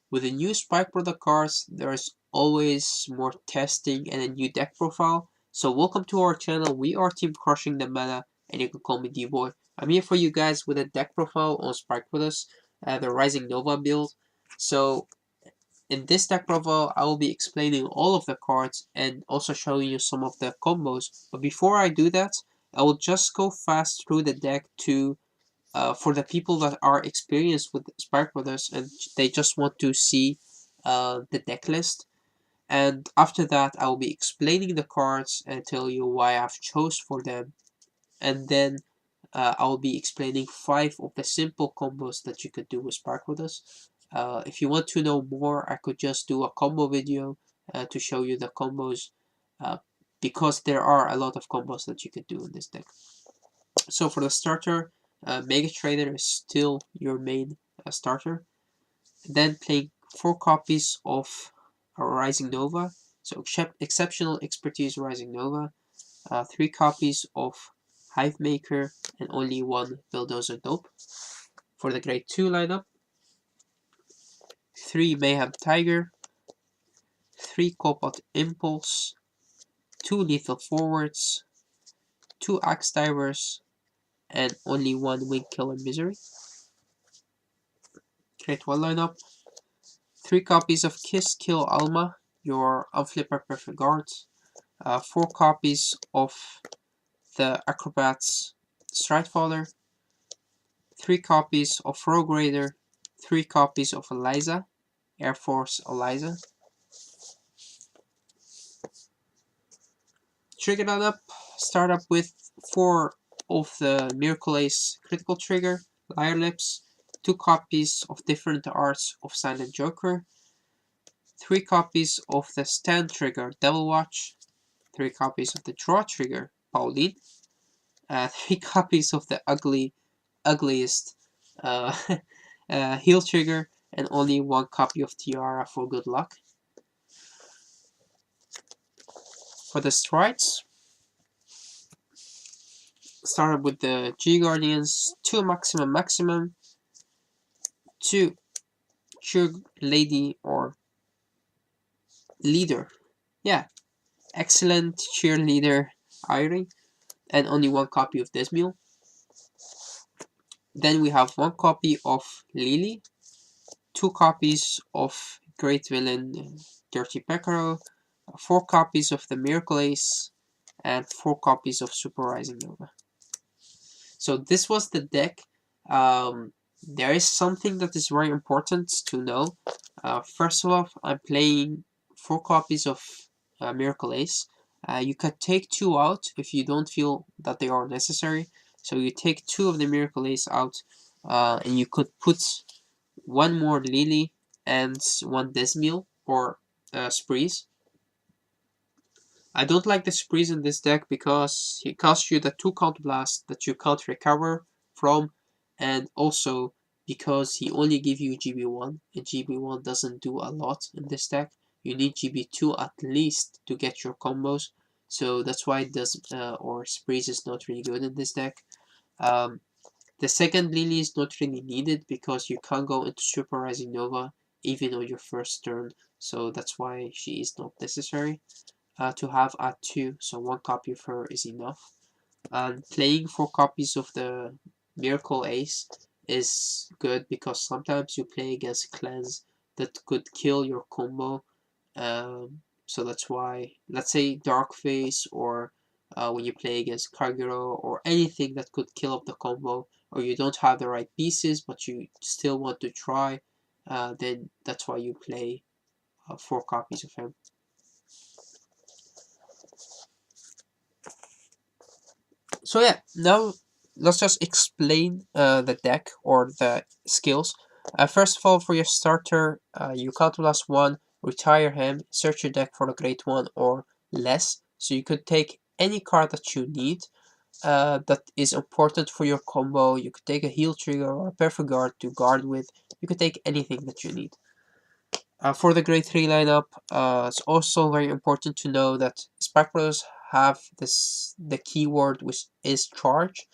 With the new Spike product cards, there's always more testing and a new deck profile. So welcome to our channel. We are Team Crushing the Meta, and you can call me D-Boy. I'm here for you guys with a deck profile on Spike Brothers, the Rising Nova build. So in this deck profile, I will be explaining all of the cards and also showing you some of the combos. But before I do that, I will just go fast through the deck to for the people that are experienced with Spark Brothers and they just want to see the deck list. And after that, I will be explaining the cards and tell you why I've chose for them. And then I'll be explaining 5 of the simple combos that you could do with Spark Brothers. If you want to know more, I could just do a combo video to show you the combos uh, because there are a lot of combos that you could do in this deck. So for the starter, Mega Trader is still your main starter. Then playing 4 copies of Rising Nova, so Exceptional Expertise Rising Nova, 3 copies of Hive Maker, and only 1 Bulldozer Dope. For the grade 2 lineup, 3 Mayhem Tiger, 3 Cobalt Impulse, 2 Lethal Forwards, 2 Axe Divers, and only 1 Wing Killer Misery. Grade 1 lineup, 3 copies of Kiss Kill Alma, your Unflipper Perfect Guards, 4 copies of the Acrobats Stridefaller, 3 copies of Rogue Raider, 3 copies of Eliza, Air Force Eliza. Trigger lineup, start up with 4 of the Miracle Ace Critical Trigger, Liar Lips, 2 copies of Different Arts of Silent Joker, 3 copies of the Stand Trigger Devil Watch, 3 copies of the Draw Trigger Pauline, 3 copies of the ugliest Heal Trigger, and only 1 copy of Tiara for good luck. For the strides, started with the G Guardians, 2 Maximum, 2 Cheer Lady or Leader. Yeah, excellent cheerleader Irie, and only 1 copy of Desmule. Then we have 1 copy of Lily, 2 copies of Great Villain Dirty Pecaro, 4 copies of the Miracle Ace, and 4 copies of Super Rising Nova. So this was the deck. There is something that is very important to know. First of all, I'm playing 4 copies of Miracle Ace. You could take 2 out if you don't feel that they are necessary. So you take 2 of the Miracle Ace out, and you could put 1 more Lily and 1 Desmule or Sprees. I don't like the Sprees in this deck because he costs you the 2 Count Blast that you can't recover from, and also because he only gives you GB1, and GB1 doesn't do a lot in this deck. You need GB2 at least to get your combos, so that's why it does, or Sprees is not really good in this deck. The second Lily is not really needed because you can't go into Super Rising Nova even on your first turn, so that's why she is not necessary to have at 2, so 1 copy of her is enough. And playing 4 copies of the Miracle Ace is good because sometimes you play against clans that could kill your combo. So that's why, let's say Darkface, or when you play against Kagero, or anything that could kill up the combo, or you don't have the right pieces but you still want to try, then that's why you play 4 copies of him. So yeah, now let's just explain the deck or the skills. First of all, for your starter, you count plus 1, retire him, search your deck for a grade 1 or less. So you could take any card that you need that is important for your combo. You could take a heal trigger or a perfect guard to guard with. You could take anything that you need. For the grade 3 lineup, it's also very important to know that Spike Brothers have the keyword which is charge.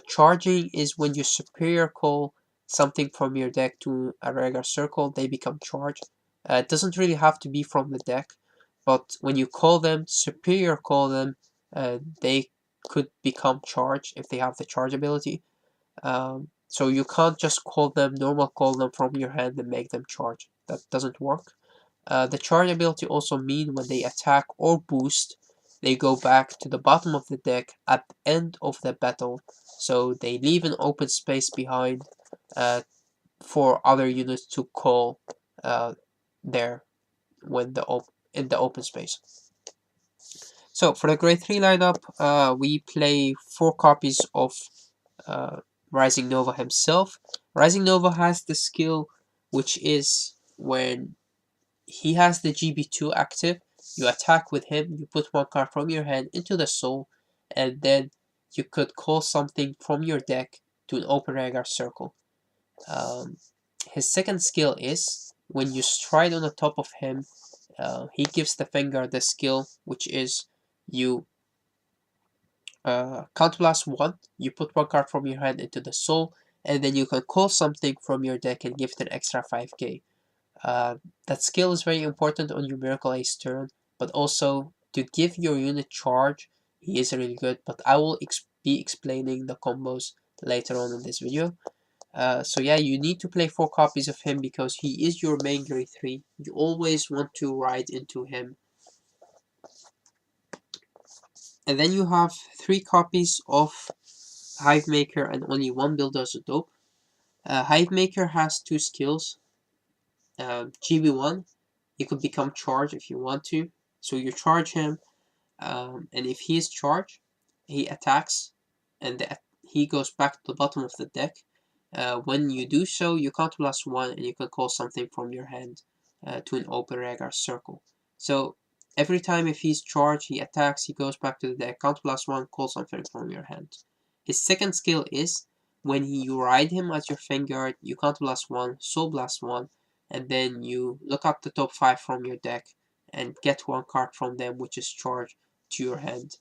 Charging is when your superior call something from your deck to a regular circle, they become charged. It doesn't really have to be from the deck, but when you call them, superior call them, they could become charged if they have the charge ability. So you can't just call them, normal call them from your hand and make them charge. That doesn't work. The charge ability also mean when they attack or boost, they go back to the bottom of the deck at the end of the battle. So they leave an open space behind uh, for other units to call there when in the open space. So for the grade 3 lineup, we play 4 copies of Rising Nova himself. Rising Nova has the skill which is when he has the GB2 active, you attack with him, you put 1 card from your hand into the soul, and then you could call something from your deck to an open regular circle. His second skill is when you stride on the top of him, he gives the Vanguard the skill, which is you counterblast 1, you put 1 card from your hand into the soul, and then you can call something from your deck and give it an extra 5k. That skill is very important on your Miracle Ace turn, but also to give your unit charge, he is really good, but I will be explaining the combos later on in this video. So yeah, you need to play 4 copies of him because he is your main grade 3. You always want to ride into him. And then you have 3 copies of Hivemaker and only 1 Builder's Dope. Hivemaker has 2 skills. GB1, you could become charged if you want to. So you charge him, and if he is charged, he attacks, and he goes back to the bottom of the deck. When you do so, you counterblast 1, and you can call something from your hand to an open regular circle. So every time if he's charged, he attacks, he goes back to the deck, counterblast 1, call something from your hand. His second skill is when you ride him as your Vanguard, you counterblast 1, soul blast 1, and then you look up the top 5 from your deck and get 1 card from them which is charged to your hand.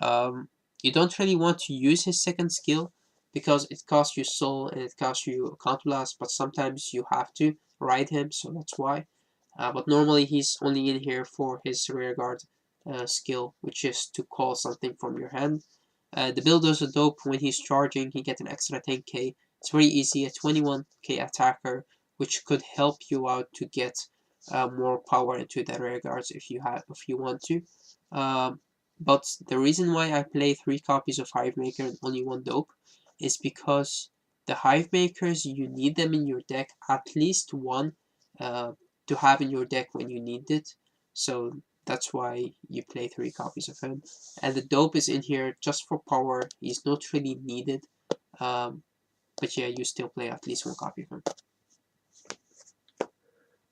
You don't really want to use his second skill because it costs you soul and it costs you counterblast, but sometimes you have to ride him, so that's why. But normally he's only in here for his rearguard skill, which is to call something from your hand. The builders are dope. When he's charging, he gets an extra 10k. It's very easy, a 21k attacker, which could help you out to get more power into the rear guards if you want to. But the reason why I play 3 copies of Hivemaker and only 1 dope is because the Hivemakers, you need them in your deck, at least 1 to have in your deck when you need it. So that's why you play 3 copies of him. And the dope is in here just for power. He's not really needed. But yeah, you still play at least 1 copy of him.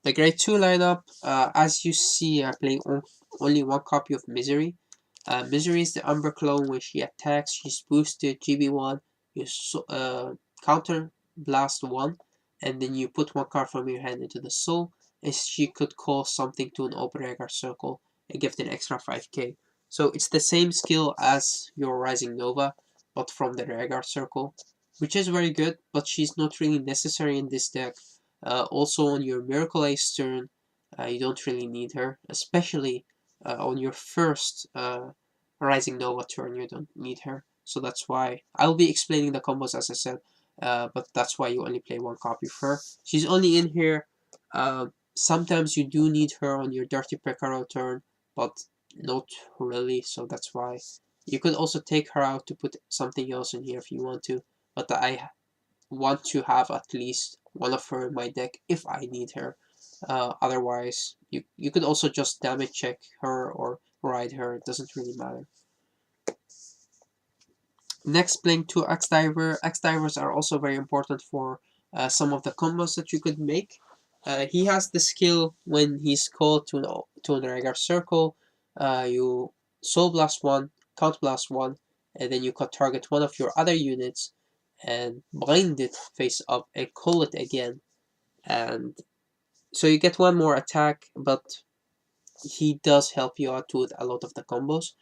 The grade 2 lineup, as you see, I play only 1 copy of Misery. Misery is the Umber clone. When she attacks, she's boosted GB1. You counter blast 1, and then you put 1 card from your hand into the soul, and she could call something to an open regular circle and give it an extra 5k. So it's the same skill as your Rising Nova, but from the regular circle, which is very good, but she's not really necessary in this deck. Also on your Miracle Ace turn, you don't really need her, especially on your first Rising Nova turn, you don't need her. So that's why I'll be explaining the combos as I said, but that's why you only play 1 copy of her. She's only in here. Sometimes you do need her on your Dirty Precaro turn, but not really, so that's why. You could also take her out to put something else in here if you want to, but I want to have at least 1 of her in my deck if I need her. Otherwise, you could also just damage check her or ride her, it doesn't really matter. Next, playing 2 Axe Diver. Axe Divers are also very important for some of the combos that you could make. He has the skill when he's called to an regular circle, you Soul Blast 1, Count Blast 1, and then you could target 1 of your other units and blind it face up and call it again. And so you get 1 more attack, but he does help you out with a lot of the combos.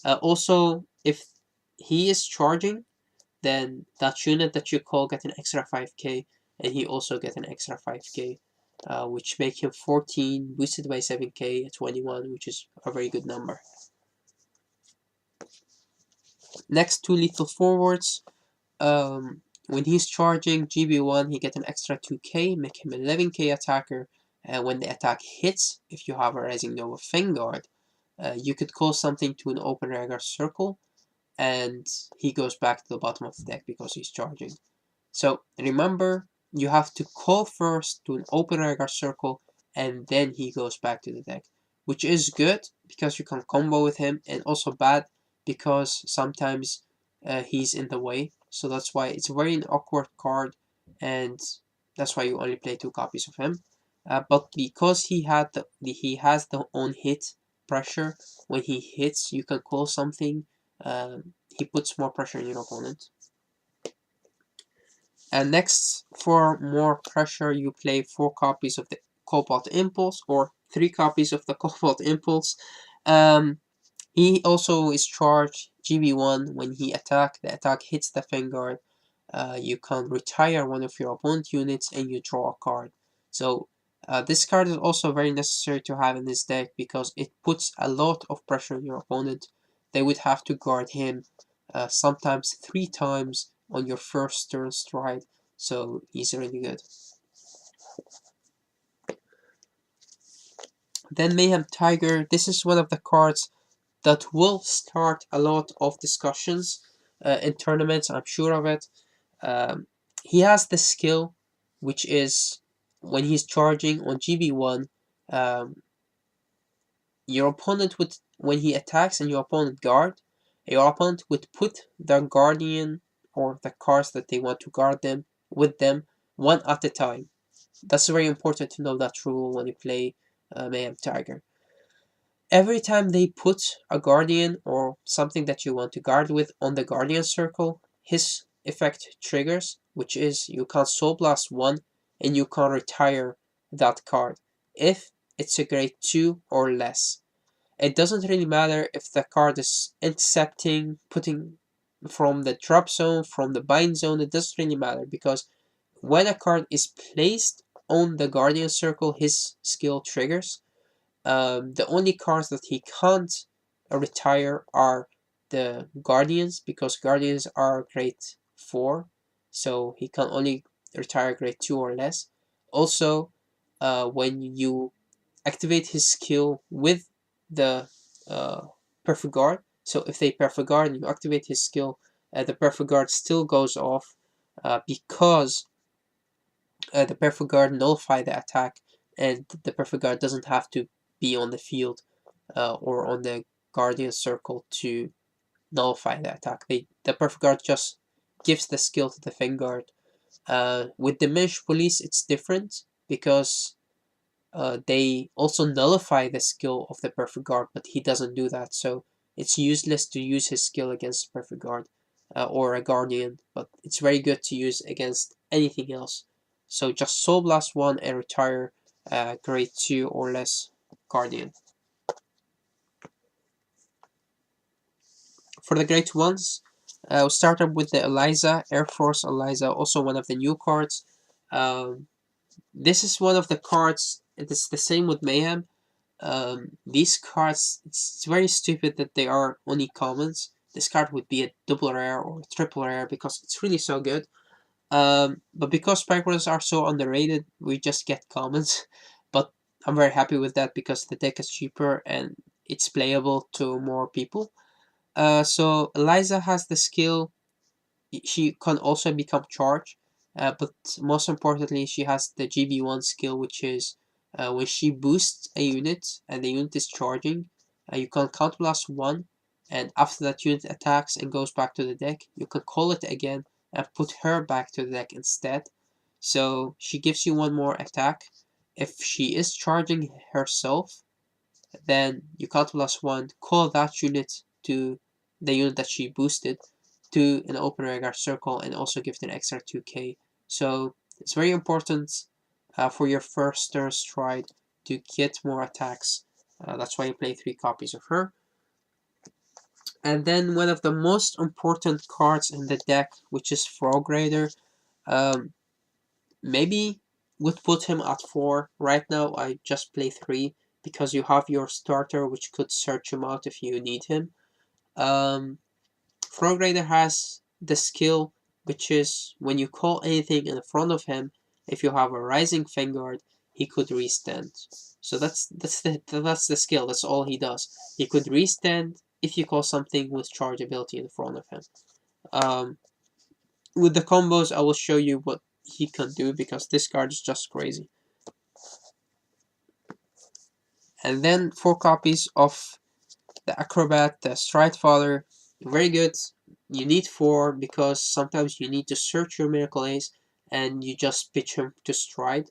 Also, if he is charging, then that unit that you call get an extra 5k. and he also gets an extra 5k, which make him 14, boosted by 7k at 21, which is a very good number. Next, two lethal forwards. When he's charging GB1, he gets an extra 2k, make him 11k attacker, and when the attack hits, if you have a Rising Nova Vanguard, you could call something to an open regular circle, and he goes back to the bottom of the deck because he's charging. So remember, you have to call first to an open regular circle, and then he goes back to the deck, which is good because you can combo with him, and also bad because sometimes he's in the way. So that's why it's a very awkward card, and that's why you only play 2 copies of him. But because he has the own hit pressure, when he hits, you can call something. He puts more pressure on your opponent. And next, for more pressure, you play 4 copies of the Cobalt Impulse or 3 copies of the Cobalt Impulse. He also is charged GB1 when he attacks. The attack hits the Vanguard. You can retire one of your opponent units and you draw a card. So this card is also very necessary to have in this deck because it puts a lot of pressure on your opponent. They would have to guard him sometimes 3 times on your first turn stride. So he's really good. Then Mayhem Tiger. This is one of the cards that will start a lot of discussions in tournaments, I'm sure of it. He has the skill, which is when he's charging on GB1, your opponent would, when he attacks and your opponent guard, your opponent would put the guardian or the cards that they want to guard them with them one at a time. That's very important to know that rule when you play Mayhem Tiger. Every time they put a guardian or something that you want to guard with on the guardian circle, his effect triggers, which is you can Soul Blast 1 and you can retire that card if it's a grade 2 or less. It doesn't really matter if the card is intercepting, putting from the drop zone, from the bind zone, it doesn't really matter because when a card is placed on the guardian circle, his skill triggers. The only cards that he can't retire are the Guardians, because Guardians are grade 4, so he can only retire grade 2 or less. Also, when you activate his skill with the Perfect Guard, so if they Perfect Guard and you activate his skill, the Perfect Guard still goes off because the Perfect Guard nullify the attack, and the Perfect Guard doesn't have to be on the field or on the Guardian circle to nullify the attack. The Perfect Guard just gives the skill to the Vanguard. With Diminished Police, it's different because they also nullify the skill of the Perfect Guard, but he doesn't do that, so it's useless to use his skill against Perfect Guard or a Guardian, but it's very good to use against anything else. So just Soul Blast 1 and retire grade 2 or less Guardian. For the grade 1s, we'll start up with the Eliza, Air Force Eliza, also one of the new cards. This is one of the cards, it's the same with Mayhem. These cards, it's very stupid that they are only commons. This card would be a double rare or a triple rare because it's really so good. But because Spike are so underrated, we just get commons. But I'm very happy with that because the deck is cheaper and it's playable to more people. So Eliza has the skill. She can also become charged, but most importantly, she has the GB1 skill, which is when she boosts a unit and the unit is charging, you can counterblast 1, and after that unit attacks and goes back to the deck, you can call it again and put her back to the deck instead. So she gives you 1 more attack. If she is charging herself, then you counterblast 1, call that unit to the unit that she boosted to an open regular circle and also give it an extra 2k. So it's very important for your first turn stride to get more attacks. That's why you play 3 copies of her. And then one of the most important cards in the deck, which is Frog Raider. maybe would put him at 4. Right now I just play 3 because you have your starter which could search him out if you need him. Frog Raider has the skill which is when you call anything in front of him, if you have a rising Vanguard, he could restand. So that's the skill. That's all he does. He could restand if you call something with charge ability in front of him. With the combos, I will show you what he can do because this card is just crazy. And then 4 copies of the Acrobat, the Stride Father, very good. You need 4 because sometimes you need to search your Miracle Ace and you just pitch him to Stride.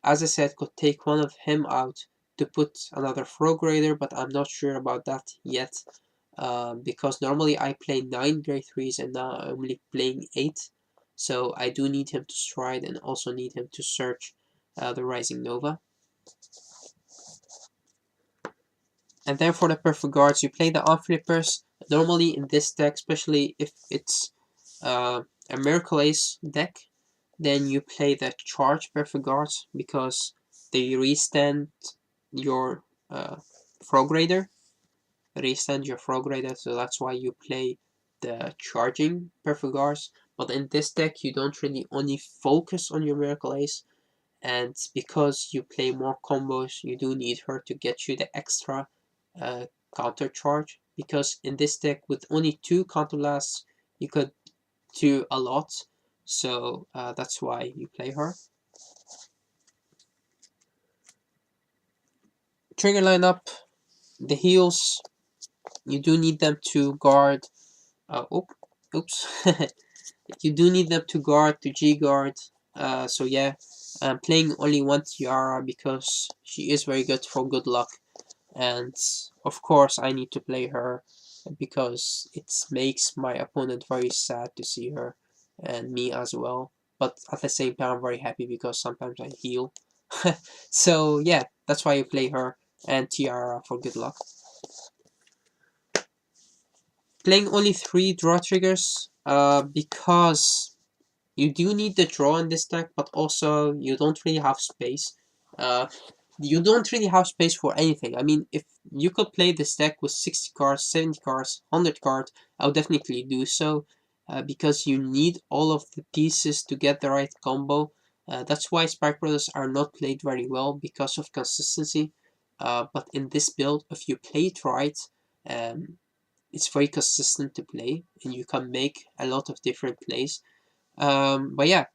As I said, could take one of him out to put another Frog Raider, but I'm not sure about that yet. Because normally I play 9 grade 3s and now I'm only playing 8. So I do need him to Stride and also need him to search the Rising Nova. And then for the Perfect Guards, you play the On-Flippers. Normally in this deck, especially if it's a Miracle Ace deck, then you play the Charge Perfect Guards because they restand your Frog Raider. Restand your Frog Raider, so that's why you play the Charging Perfect Guards. But in this deck, you don't really only focus on your Miracle Ace, and because you play more combos, you do need her to get you the extra counter charge, because in this deck with only 2 counter blasts you could do a lot, so that's why you play her. Trigger lineup, the heals, you do need them to guard oops you do need them to guard, to G guard, so yeah, I'm playing only one Tiara because she is very good for good luck. And of course I need to play her because it makes my opponent very sad to see her, and me as well, but at the same time I'm very happy because sometimes I heal. So yeah, that's why you play her and Tiara for good luck. Playing only 3 draw triggers because you do need the draw in this deck, but also you don't really have space. You don't really have space for anything. I mean, if you could play this deck with 60 cards, 70 cards, 100 cards, I would definitely do so. Because you need all of the pieces to get the right combo. That's why Spike Brothers are not played very well because of consistency. But in this build, if you play it right, it's very consistent to play, and you can make a lot of different plays. But yeah,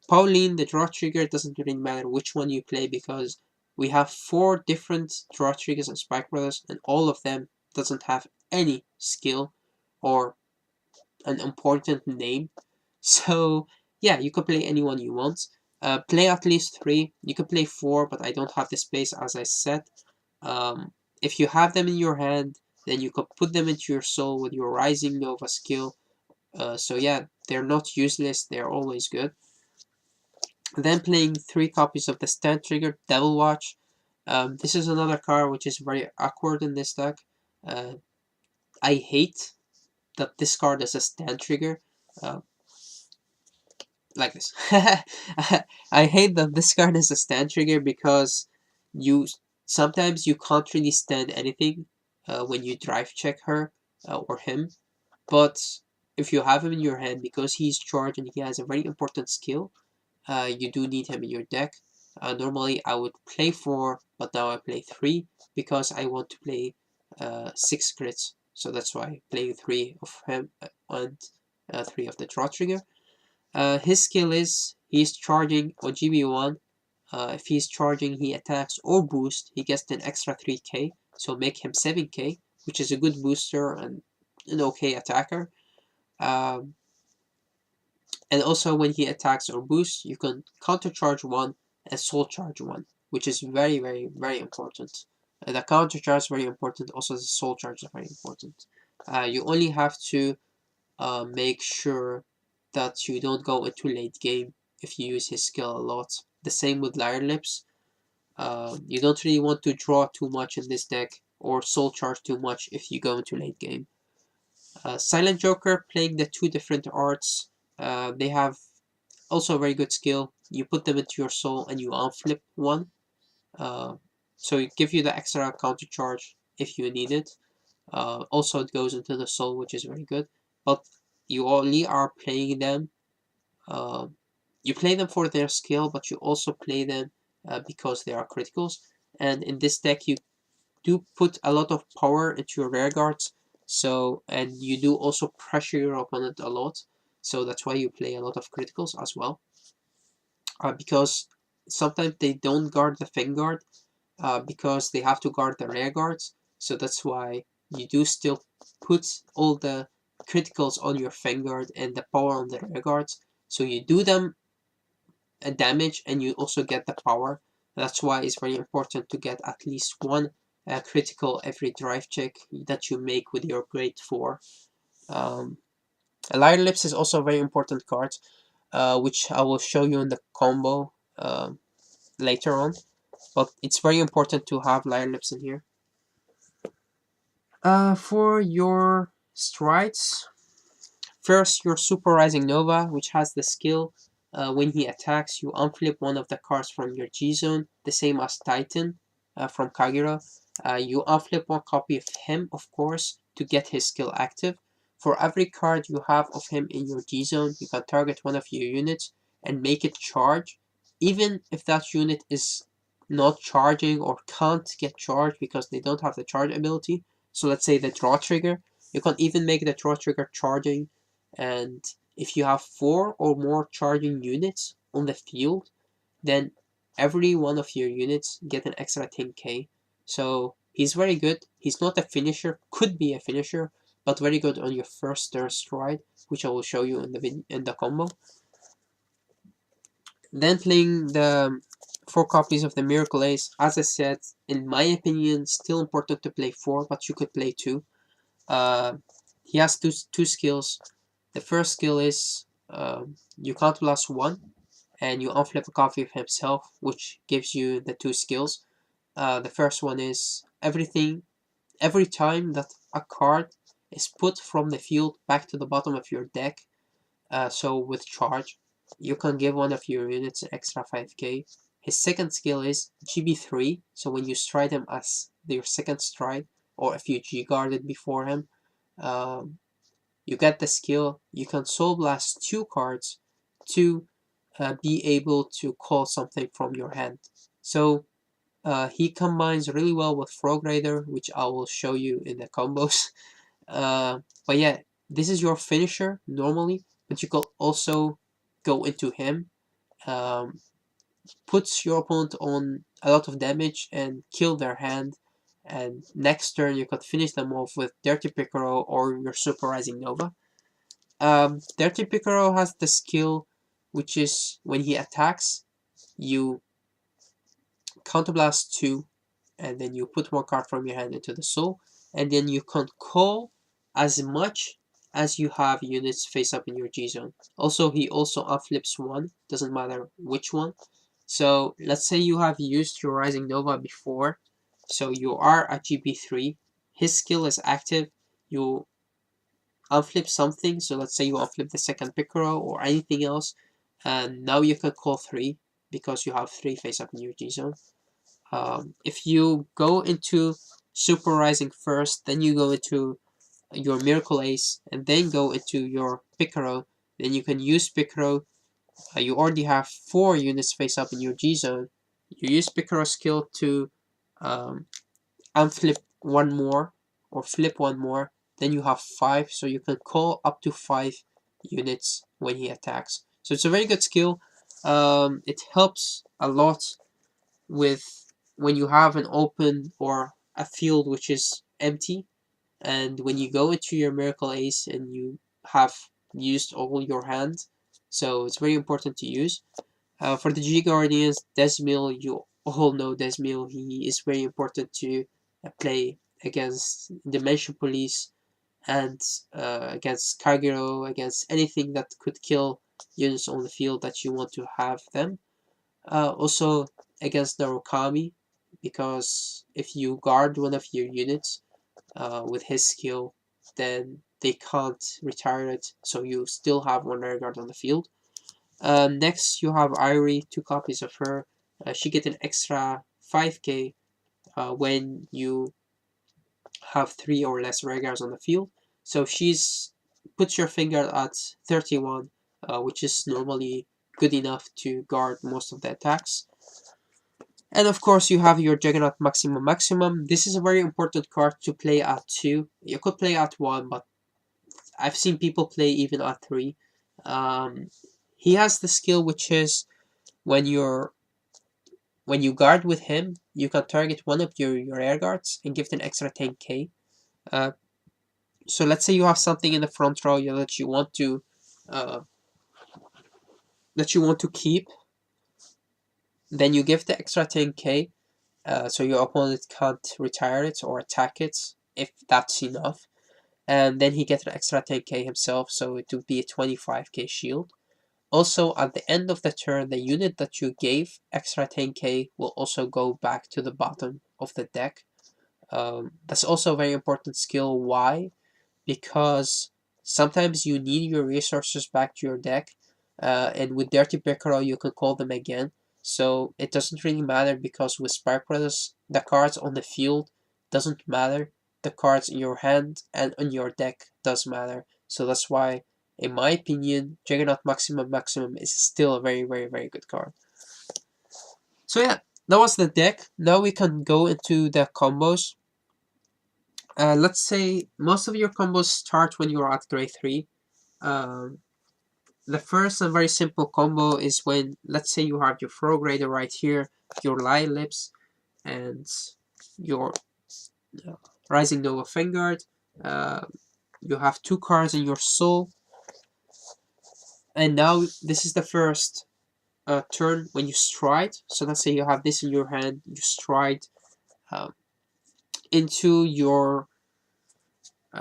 Pauline, the draw trigger, doesn't really matter which one you play because we have 4 different draw triggers in Spike Brothers, and all of them doesn't have any skill or an important name. So yeah, you can play anyone you want. Play at least 3. You can play 4, but I don't have the space, as I said. If you have them in your hand, then you could put them into your soul with your Rising Nova skill. So yeah, they're not useless, they're always good. Then playing 3 copies of the stand trigger, Devil Watch. This is another card which is very awkward in this deck. I hate that this card is a stand trigger. Like this. I hate that this card is a stand trigger because you sometimes you can't really stand anything when you drive check her or him. But if you have him in your hand, because he's charged and he has a very important skill, you do need him in your deck. Normally I would play 4, but now I play 3 because I want to play 6 crits. So that's why I'm playing 3 of him and 3 of the draw trigger. His skill is he's charging on GB1. If he's charging, he attacks or boosts, he gets an extra 3k, so make him 7k, which is a good booster and an okay attacker. And also when he attacks or boosts, you can counter charge 1 and soul charge 1, which is very, very, very important. The counter charge is very important, also the soul charge is very important. You only have to make sure that you don't go into late game if you use his skill a lot. The same with Liar Lips. You don't really want to draw too much in this deck or soul charge too much if you go into late game. Silent Joker, playing the 2 different arts. They have also a very good skill. You put them into your soul and you unflip one. So it gives you the extra counter charge if you need it. Also, it goes into the soul, which is very good. But you only are playing them. Uh, you play them for their skill, but you also play them because they are criticals. And in this deck, you do put a lot of power into your rear guards. So, and you do also pressure your opponent a lot. So that's why you play a lot of criticals as well. Because sometimes they don't guard the Vanguard because they have to guard the rear guards. So that's why you do still put all the criticals on your Vanguard and the power on the rear guards. So you do them a damage and you also get the power. That's why it's very important to get at least one critical every drive check that you make with your grade 4. Liar Lips is also a very important card, which I will show you in the combo later on. But it's very important to have Liar Lips in here. For your strides, first your Super Rising Nova, which has the skill when he attacks, you unflip one of the cards from your G zone, the same as Titan from Kagura. You unflip one copy of him, of course, to get his skill active. For every card you have of him in your G zone, you can target one of your units and make it charge, even if that unit is not charging or can't get charged because they don't have the charge ability. So let's say the draw trigger, you can even make the draw trigger charging, and if you have 4 or more charging units on the field, then every one of your units get an extra 10k. So he's very good. He's not a finisher, could be a finisher, but very good on your first turn stride, which I will show you in the combo. Then playing the 4 copies of the Miracle Ace. As I said, in my opinion, still important to play 4, but you could play 2. He has two skills. The first skill is you count plus 1 and you unflip a copy of himself, which gives you the 2 skills. The first one is every time that a card is put from the field back to the bottom of your deck, so with charge, you can give one of your units an extra 5k. His second skill is GB3, so when you stride him as your second stride, or if you G-guarded before him, um, you get the skill. You can Soul Blast 2 cards to be able to call something from your hand. So he combines really well with Frog Raider, which I will show you in the combos. But yeah, this is your finisher normally, but you can also go into him, puts your opponent on a lot of damage and kill their hand, and next turn you could finish them off with Dirty Picaro or your Super Rising Nova. Dirty Picaro has the skill, which is when he attacks, you counterblast 2, and then you put one card from your hand into the soul, and then you can call as much as you have units face up in your G zone. Also, he also unflips 1, doesn't matter which one. So let's say you have used your Rising Nova before, so you are at GB3, his skill is active, you unflip something, so let's say you unflip the second Picaro or anything else, and now you can call 3 because you have 3 face up in your G zone. If you go into Super Rising first, then you go into your Miracle Ace, and then go into your Picaro, then you can use Picaro. You already have 4 units face up in your G zone. You use Picaro skill to unflip one more or flip one more, then you have 5, so you can call up to 5 units when he attacks. So it's a very good skill. It helps a lot with when you have an open or a field which is empty, and when you go into your Miracle Ace and you have used all your hand, so it's very important to use. For the G Guardians, Desmil, you all know Desmil. He is very important to play against Dimension Police and against Kagero, against anything that could kill units on the field that you want to have them. Also against Narukami, because if you guard one of your units with his skill, then they can't retire it, so you still have one rear guard on the field. Next, you have Irie, 2 copies of her. She get an extra 5k when you have 3 or less rare guards on the field. So she's puts your finger at 31, which is normally good enough to guard most of the attacks. And of course, you have your Juggernaut Maximum Maximum. This is a very important card to play at 2. You could play at 1, but I've seen people play even at 3. He has the skill which is when you guard with him, you can target one of your air guards and give them extra 10k. So let's say you have something in the front row that you want to keep, then you give the extra 10k, so your opponent can't retire it or attack it if that's enough, and then he gets an extra 10k himself, so it would be a 25k shield. Also, at the end of the turn, the unit that you gave extra 10k will also go back to the bottom of the deck. That's also a very important skill. Why? Because sometimes you need your resources back to your deck, and with Dirty Pickerel you can call them again. So it doesn't really matter, because with Spark Brothers, the cards on the field doesn't matter. The cards in your hand and on your deck does matter. So that's why, in my opinion, Juggernaut Maximum Maximum is still a very, very, very good card. So yeah, that was the deck. Now we can go into the combos. Let's say most of your combos start when you're at grade 3. The first and very simple combo is when, let's say you have your Frog Raider right here, your Lion Lips, and your Rising Nova Vanguard. You have 2 cards in your soul. And now this is the first turn when you stride. So let's say you have this in your hand, you stride into your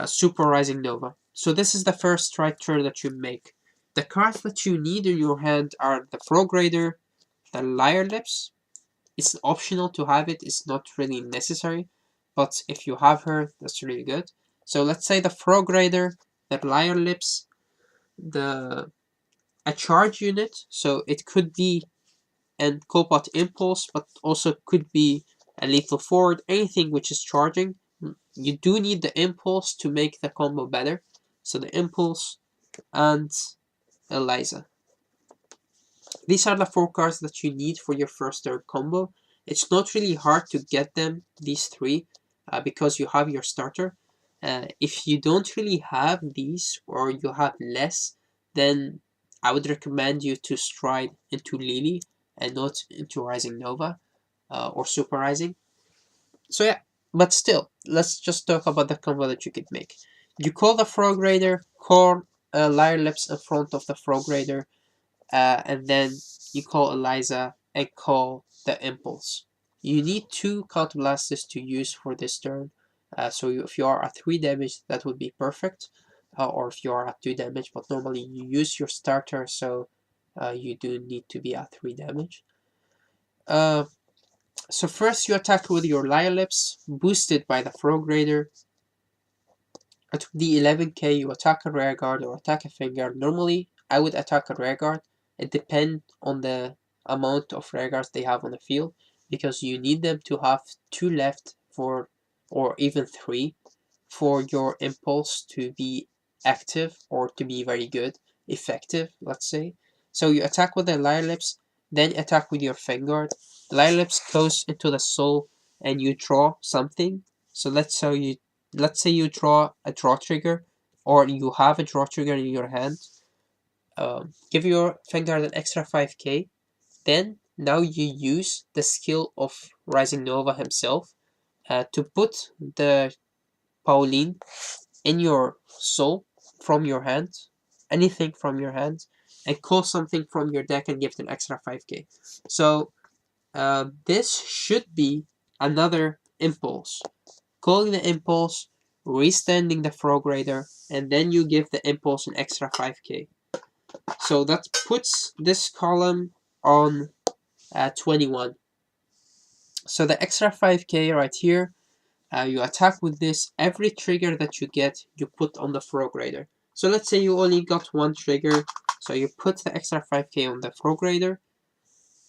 Super Rising Nova. So this is the first strike turn that you make. The cards that you need in your hand are the Frog Raider, the Liar Lips. It's optional to have it, it's not really necessary, but if you have her, that's really good. So let's say the Frog Raider, the Liar Lips, a charge unit, so it could be an Cobalt Impulse, but also could be a Lethal Forward, anything which is charging. You do need the Impulse to make the combo better. So the Impulse and Eliza. These are the 4 cards that you need for your first turn combo. It's not really hard to get them, these 3, because you have your starter. If you don't really have these, or you have less, then I would recommend you to stride into Lily and not into Rising Nova or Super Rising. So yeah, but still, let's just talk about the combo that you could make. You call the Frog Raider, call Liar Lips in front of the Frog Raider, and then you call Eliza and call the Impulse. You need 2 Counter Blasters to use for this turn. So if you are at 3 damage, that would be perfect. Or if you are at 2 damage, but normally you use your starter, so you do need to be at 3 damage. So first you attack with your Liar Lips, boosted by the Frog Raider. At the 11k, you attack a Rare Guard or attack a Vanguard. Normally, I would attack a Rare Guard. It depends on the amount of Rare Guards they have on the field, because you need them to have 2 left for, or even 3, for your Impulse to be active or to be very good, effective, let's say. So you attack with the Liar Lips, then attack with your Vanguard. Liar Lips goes into the soul and you draw something. So let's say you draw a draw trigger, or you have a draw trigger in your hand. Give your Vanguard an extra 5k. Then now you use the skill of Rising Nova himself to put the Pauline in your soul from your hand, anything from your hand, and call something from your deck and give it an extra 5k. So this should be another Impulse. Calling the Impulse, restanding the Frog Raider, and then you give the Impulse an extra 5k. So that puts this column on 21. So the extra 5k right here, you attack with this. Every trigger that you get, you put on the Frog Raider. So let's say you only got 1 trigger, So you put the extra 5k on the Frog Raider,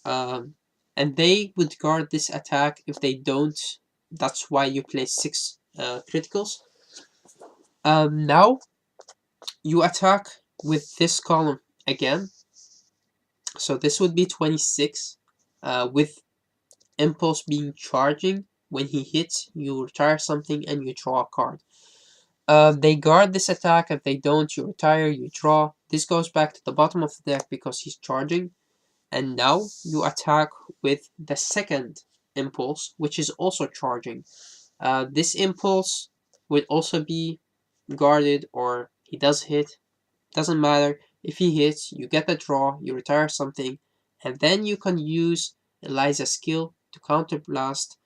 and they would guard this attack. If they don't, that's why you play 6 criticals. Now you attack with this column again. So this would be 26, with Impulse being charging. When he hits, you retire something and you draw a card. They guard this attack. If they don't, you retire, you draw. This goes back to the bottom of the deck because he's charging. And now you attack with the second Impulse, which is also charging. This Impulse would also be guarded, or he does hit. Doesn't matter. If he hits, you get the draw, you retire something, and then you can use Eliza's skill to counterblast.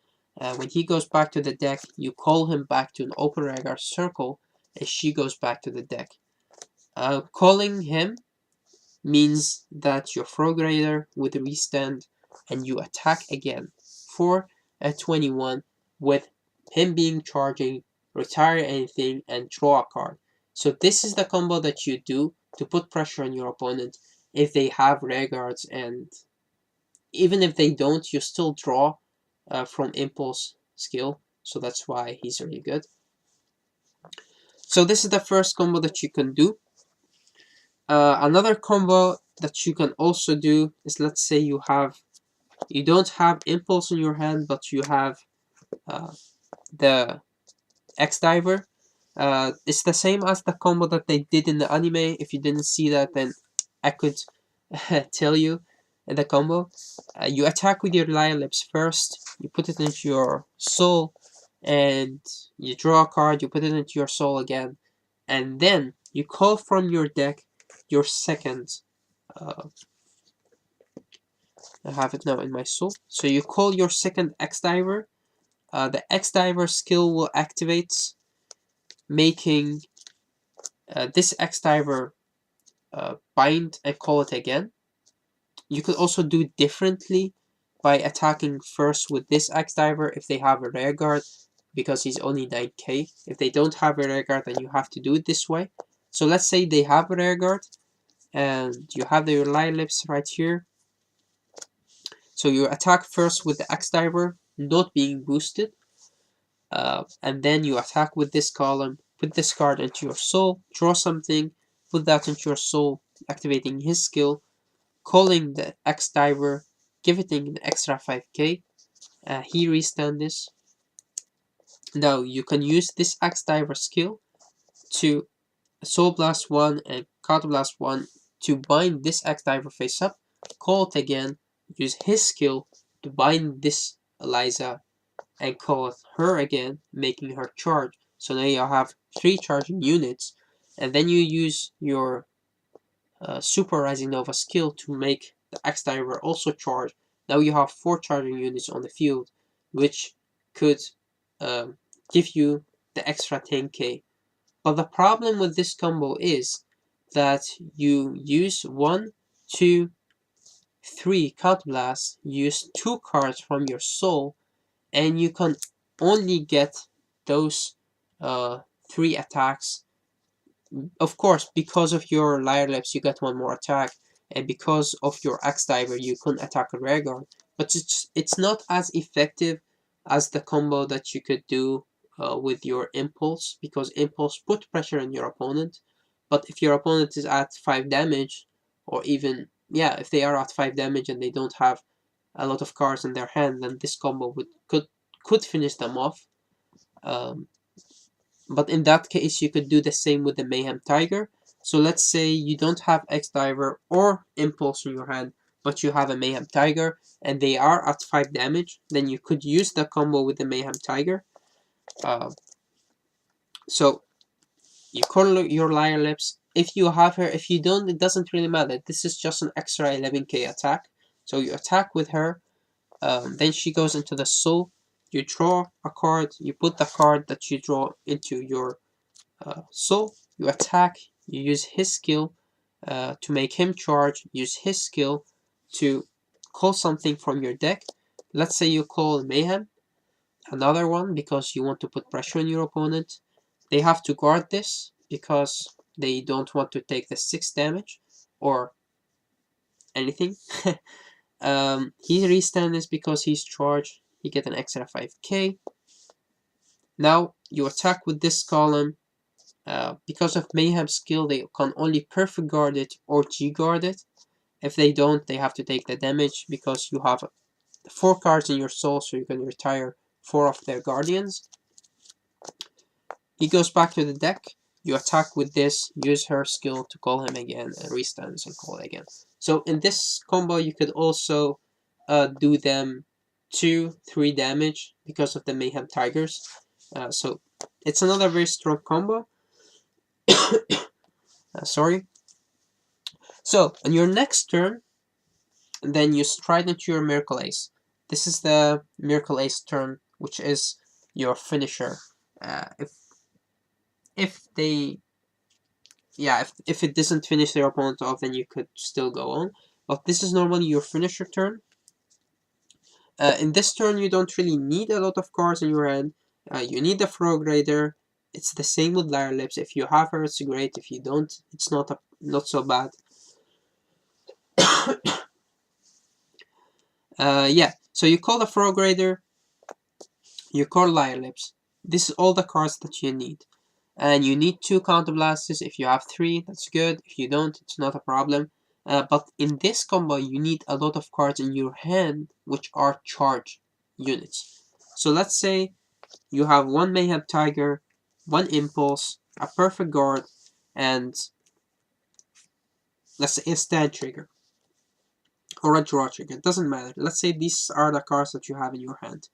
When he goes back to the deck, you call him back to an open Rhaegar circle, and she goes back to the deck. Calling him means that your Frog Raider would restand, and you attack again for a 21 with him being charging, retire anything, and draw a card. So this is the combo that you do to put pressure on your opponent if they have Rhaegards, and even if they don't, you still draw from Impulse skill. So that's why he's really good. So this is the first combo that you can do. Another combo that you can also do is, let's say you don't have Impulse in your hand, but you have the X-Diver. It's the same as the combo that they did in the anime. If you didn't see that, then I could tell you the combo. You attack with your Lyre Lips first, you put it into your soul, and you draw a card, you put it into your soul again, and then you call from your deck your second. I have it now in my soul. So you call your second X-Diver. The X-Diver skill will activate, making this X-Diver bind and call it again. You could also do differently by attacking first with this X-Diver if they have a Rearguard, because he's only 9k. If they don't have a Rearguard, then you have to do it this way. So let's say they have a Rearguard, and you have their Lyre Lips right here. So you attack first with the X-Diver, not being boosted, and then you attack with this column, put this card into your soul, draw something, put that into your soul, activating his skill, calling the X-Diver, giving an extra 5k. He restand this. Now you can use this X-Diver skill to Soul Blast 1 and Counter Blast 1 to bind this X-Diver face up, call it again, use his skill to bind this Eliza, and call her again, making her charge. So now you have 3 charging units, and then you use your Super Rising Nova skill to make the X-Diver also charge. Now you have 4 charging units on the field, which could give you the extra 10k. But the problem with this combo is that you use 1, 2, 3 Counterblast, use 2 cards from your soul, and you can only get those 3 attacks. Of course, because of your Lyre Lips, you get 1 more attack, and because of your X-Diver, you couldn't attack a Rhaegar. But it's not as effective as the combo that you could do with your Impulse, because Impulse put pressure on your opponent. But if your opponent is at 5 damage, or even, yeah, if they are at 5 damage and they don't have a lot of cards in their hand, then this combo could finish them off. But in that case, you could do the same with the Mayhem Tiger. So let's say you don't have X-Diver or Impulse in your hand, but you have a Mayhem Tiger, and they are at 5 damage, then you could use the combo with the Mayhem Tiger. So you call your Lyre Lips. If you have her, if you don't, it doesn't really matter. This is just an extra 11k attack. So you attack with her, then she goes into the soul. You draw a card, you put the card that you draw into your soul, you attack, you use his skill to make him charge, use his skill to call something from your deck. Let's say you call Mayhem, another one, because you want to put pressure on your opponent. They have to guard this because they don't want to take the 6 damage. or anything. He restand this because he's charged. He get an extra 5k. Now you attack with this column. Because of Mayhem skill, they can only perfect guard it or G guard it. If they don't, they have to take the damage because you have 4 cards in your soul, so you can retire 4 of their guardians. He goes back to the deck. You attack with this, use her skill to call him again, and restands and call again. So in this combo, you could also do them 2-3 damage because of the Mayhem Tigers. So it's another very strong combo. Sorry. So on your next turn, then you stride into your Miracle Ace. This is the Miracle Ace turn, which is your finisher. If they, yeah, if it doesn't finish their opponent off, then you could still go on. But this is normally your finisher turn. In this turn, you don't really need a lot of cards in your hand. You need the Frog Raider. It's the same with Lyre Lips. If you have her, it's great. If you don't, it's not so bad. Yeah, so you call the Frog Raider, you call Lyre Lips. This is all the cards that you need. And you need 2 Counterblasts. If you have 3, that's good. If you don't, it's not a problem. But in this combo, you need a lot of cards in your hand, which are charge units. So let's say you have 1 Mayhem Tiger, 1 Impulse, a Perfect Guard, and let's say a Stand Trigger. Or a Draw Trigger, it doesn't matter. Let's say these are the cards that you have in your hand.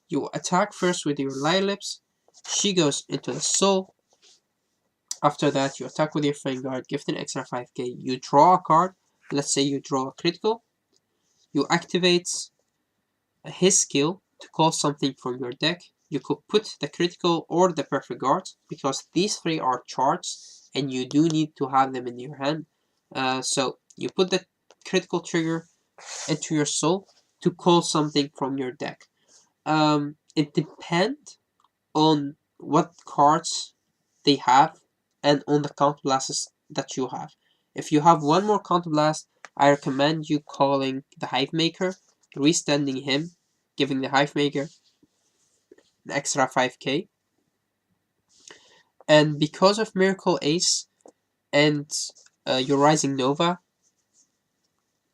You attack first with your Lyre Lips. She goes into the Soul. After that, you attack with your Vanguard, give it an extra 5k. You draw a card. Let's say you draw a critical. You activate his skill to call something from your deck. You could put the critical or the perfect guard because these 3 are charged and you do need to have them in your hand. So you put the critical trigger into your soul to call something from your deck. It depends on what cards they have and on the counterblasts that you have. If you have 1 more counterblast, I recommend you calling the Hive Maker, restanding him, giving the Hive Maker an extra 5k. And because of Miracle Ace and your Rising Nova,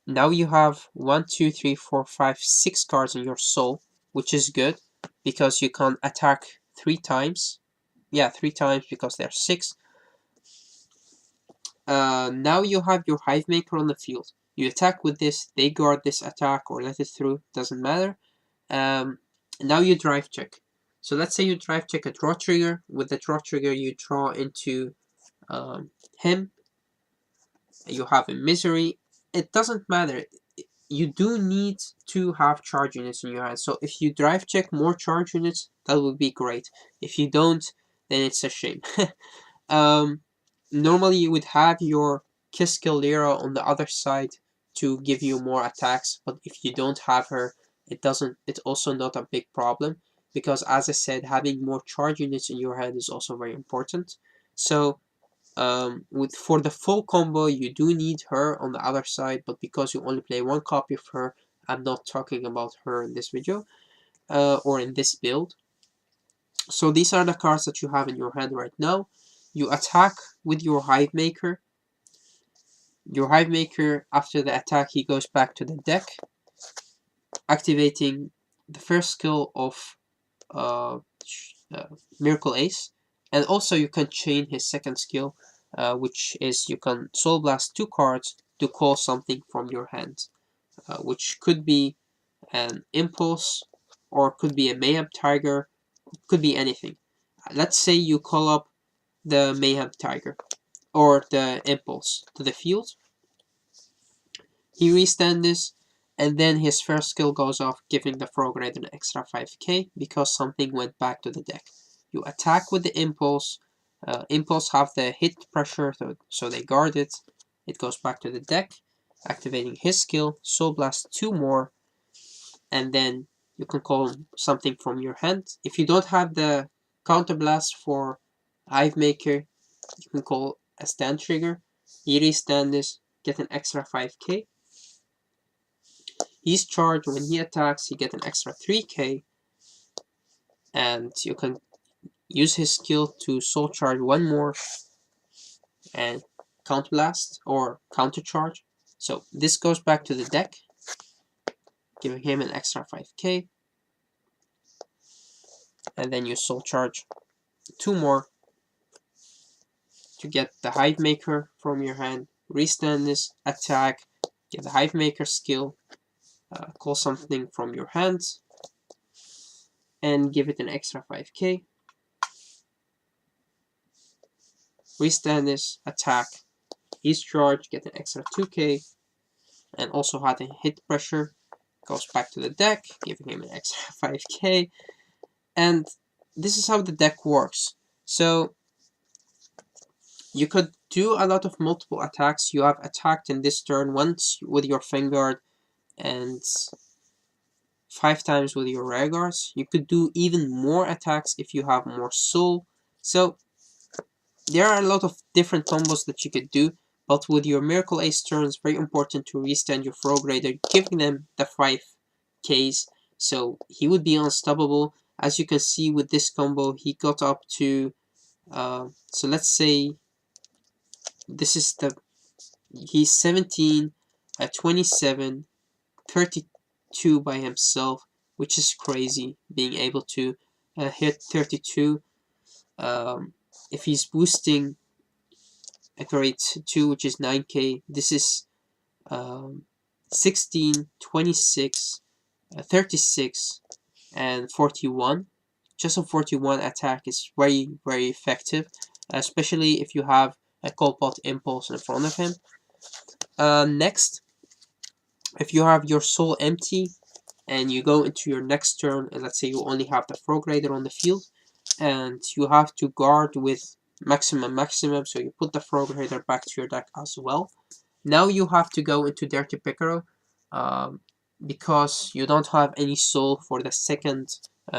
now you have 1, 2, 3, 4, 5, 6 cards in your soul, which is good because you can attack 3 times. Yeah, 3 times because there are 6. Now you have your Hive Maker on the field. You attack with this, they guard this attack or let it through, doesn't matter. Now you drive check. So let's say you drive check a draw trigger. With the draw trigger, you draw into him. You have a Misery. It doesn't matter. You do need to have charge units in your hand. So if you drive check more charge units, that would be great. If you don't, then it's a shame. Normally you would have your Kiss Kill Lyra on the other side to give you more attacks, but if you don't have her, it's also not a big problem because, as I said, having more charge units in your hand is also very important. So for the full combo, you do need her on the other side, but because you only play 1 copy of her, I'm not talking about her in this video or in this build. So these are the cards that you have in your hand right now. You attack with your Hive Maker. Your Hive Maker, after the attack, he goes back to the deck, activating the first skill of Miracle Ace. And also you can chain his second skill, which is you can Soul Blast 2 cards to call something from your hand, which could be an Impulse, or could be a Mayhem Tiger, could be anything. Let's say you call up the Mayhem Tiger or the Impulse to the field. He restands this, and then his first skill goes off, giving the Frog Raider an extra 5k because something went back to the deck. You attack with the Impulse. Impulse have the hit pressure, so they guard it. It goes back to the deck, activating his skill, Soul Blast 2 more, and then you can call something from your hand. If you don't have the Counterblast for Hive Maker, you can call a Stand Trigger. He restand this, get an extra 5k. He's charged. When he attacks, he gets an extra 3k. And you can use his skill to soul charge one more and counter blast or counter charge. So this goes back to the deck, giving him an extra 5k. And then you soul charge 2 more to get the Hive Maker from your hand. Restand this, attack, get the Hive Maker skill, call something from your hands, and give it an extra 5k. Restand this, attack, he's charged, get an extra 2k, and also had a hit pressure. Goes back to the deck, giving him an extra 5k. And this is how the deck works. So you could do a lot of multiple attacks. You have attacked in this turn once with your Vanguard and 5 times with your Rearguards. You could do even more attacks if you have more soul. So there are a lot of different combos that you could do, but with your Miracle Ace turns, very important to restand your Frog Raider, giving them the 5Ks, so he would be unstoppable. As you can see with this combo, he got up to, so let's say, this is the, he's 17, 27, 32 by himself, which is crazy, being able to hit 32. If he's boosting a grade 2, which is 9k, this is 16, 26, 36, and 41. Just a 41 attack is very, very effective, especially if you have a Cobalt Impulse in front of him. Next, if you have your soul empty and you go into your next turn, and let's say you only have the Frog Raider on the field, and you have to guard with maximum, so you put the Frog Raider back to your deck as well. Now you have to go into Dirty Picaro, because you don't have any soul for the second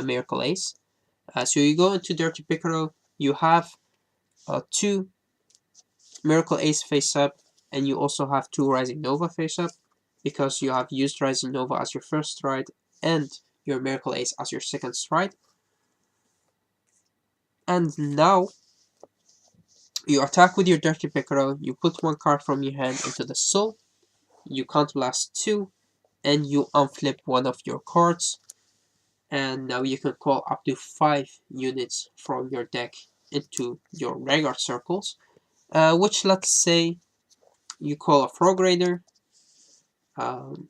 Miracle Ace. So you go into Dirty Picaro, you have 2 Miracle Ace face up, and you also have 2 Rising Nova face up, because you have used Rising Nova as your first stride and your Miracle Ace as your second stride. And now you attack with your Dirty Picaro, you put 1 card from your hand into the soul, you counterblast 2, and you unflip 1 of your cards. And now you can call up to 5 units from your deck into your Vanguard circles, which, let's say you call a Frog Raider, the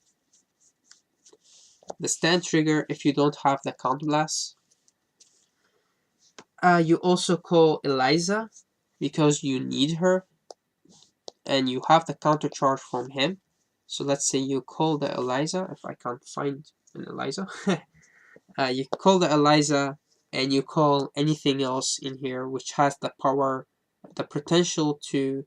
stand trigger if you don't have the counterblast. You also call Eliza because you need her and you have the counter charge from him. So let's say you call the Eliza, if I can't find an Eliza. You call the Eliza and you call anything else in here which has the power, the potential to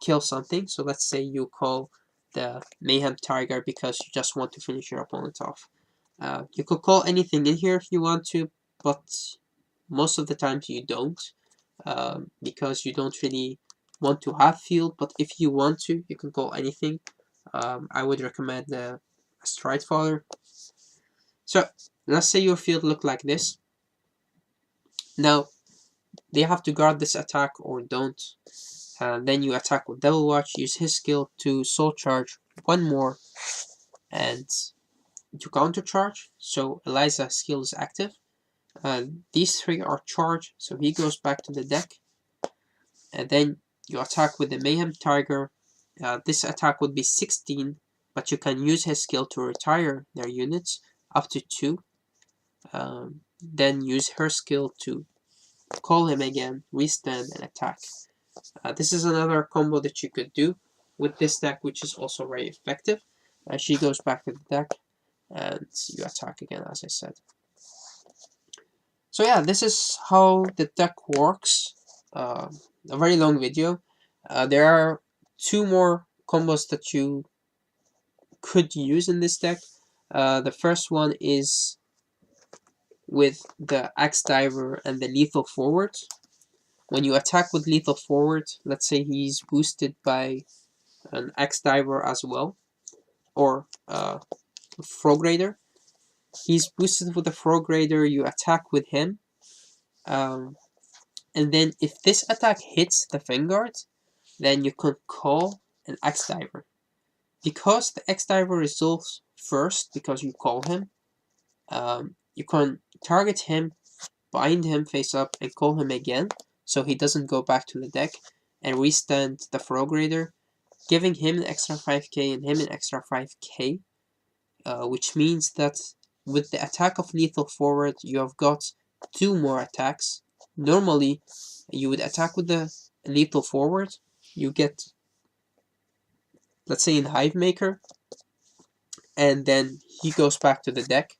kill something. So let's say you call the Mayhem Tiger because you just want to finish your opponent off. You could call anything in here if you want to, but most of the times you don't, because you don't really want to have field. But if you want to, you can call anything. I would recommend the Stride Father. So let's say your field look like this. Now they have to guard this attack or don't. Then you attack with Devil Watch, use his skill to soul charge 1 more and to counter charge. So Eliza's skill is active. These 3 are charged, so he goes back to the deck. And then you attack with the Mayhem Tiger. This attack would be 16, but you can use his skill to retire their units up to 2. Then use her skill to call him again, restand, and attack. This is another combo that you could do with this deck, which is also very effective. She goes back to the deck, and you attack again, as I said. So yeah, this is how the deck works. A very long video. There are 2 more combos that you could use in this deck. The first one is with the Axe Diver and the Lethal Forward. When you attack with Lethal Forward, let's say he's boosted by an Axe Diver as well, or Frog Raider. He's boosted with the Frog Raider, you attack with him, and then if this attack hits the Vanguard, then you can call an Axe Diver. Because the Axe Diver resolves first, because you call him, you can target him, bind him face up, and call him again, so he doesn't go back to the deck, and restand the Frog Raider, giving him an extra 5k and him an extra 5k, which means that with the attack of lethal forward, you have got 2 more attacks. Normally, you would attack with the lethal forward, you get, let's say, in Hive Maker, and then he goes back to the deck,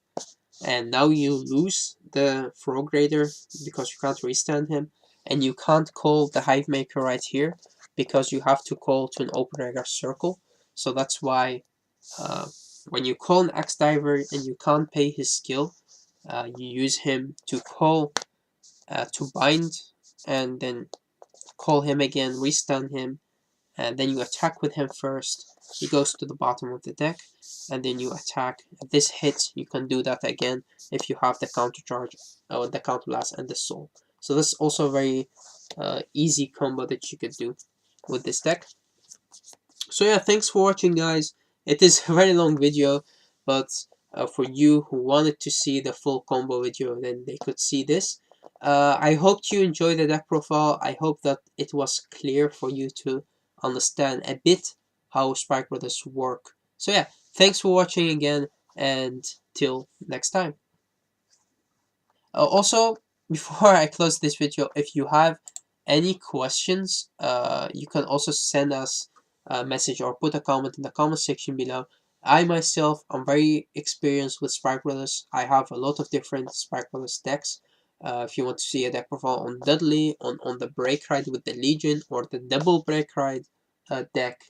and now you lose the Frog Raider because you can't restand him, and you can't call the Hive Maker right here because you have to call to an open regular circle. So that's why when you call an Axe Diver and you can't pay his skill, you use him to call to bind, and then call him again, restun him, and then you attack with him first. He goes to the bottom of the deck, and then you attack. If this hits, you can do that again if you have the counter charge, or the counter blast, and the soul. So this is also a very easy combo that you could do with this deck. So yeah, thanks for watching, guys. It is a very long video, but for you who wanted to see the full combo video, then they could see this. I hope you enjoyed the deck profile. I hope that it was clear for you to understand a bit how Spike Brothers work. So yeah, thanks for watching again, and till next time. Also, before I close this video, if you have any questions, you can also send us a message or put a comment in the comment section below. I myself am very experienced with Spike Brothers. I have a lot of different Spike Brothers decks. If you want to see a deck profile on Dudley, on the Break Ride with the Legion, or the Double Break Ride deck,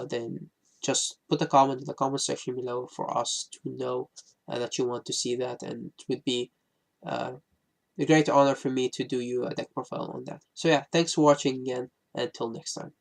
then just put a comment in the comment section below for us to know that you want to see that, and it would be a great honor for me to do you a deck profile on that. So yeah, thanks for watching again, and until next time.